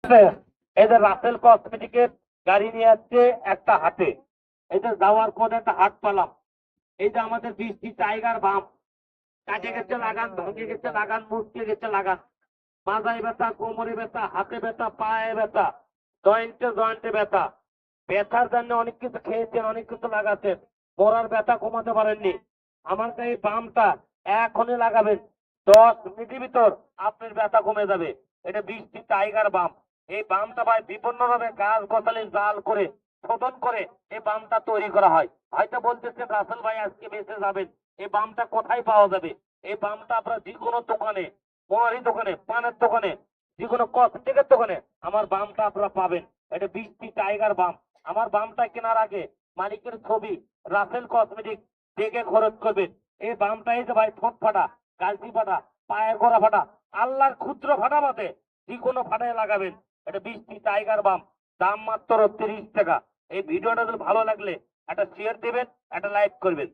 এই যে রাসেল কসমেটিকের গাড়ি নিয়ে যাচ্ছে একটা হাটে। এই যে যাওয়ার পথে একটা হাট পালাম। এই যে আমাদের বৃষ্টি টাইগার বাম কাটে গেছে লাগান, ভেঙে গেছে লাগান, মুটকে গেছে লাগান, মাথায় ব্যথা, কোমরে ব্যথা, হাতে ব্যথা, পায়ে ব্যথা, জয়েন্টে ব্যথা। ব্যথার জন্য অনেক কিছু খেয়েছেন, অনেক কিছু লাগাচ্ছেন, মরার ব্যথা কমাতে পারেননি। আমার এই বামটা এখনই লাগাবেন, 10 মিনিটের ভিতর আপনার ব্যথা কমে যাবে। এটা বৃষ্টি টাইগার বাম। এই বামটা ভাই বিপন্নভাবে গাছ গছালি জাল করে শোধন করে এই বামটা তৈরি করা হয়। হয়তো বলতেছেন রাসেল ভাই আজকে বেঁচে যাবেন, এই বামটা কোথায় পাওয়া যাবে? এই বামটা আপনার যে কোনো দোকানে, মনারি দোকানে, পানের দোকানে, যে কোনো কসমেটিকের দোকানে আমার বামটা আপনারা পাবেন। এটা বৃষ্টি টাইগার বাম। আমার বামটা কেনার আগে মালিকের ছবি রাসেল কসমেটিক দেখে খরচ করবেন। এই বামটা এই যে ভাই ঠোঁট ফাটা, গালটি ফাটা, পায়ের গোড়া ফাটা, আল্লাহর ক্ষুদ্র ফাটা মতে যে কোনো ফাটায় লাগাবেন। এটা বৃষ্টি টাইগার বাম, দাম মাত্র 30 টাকা। এই ভিডিওটা যদি ভালো লাগলে একটা শেয়ার দেবেন, একটা লাইক করবেন।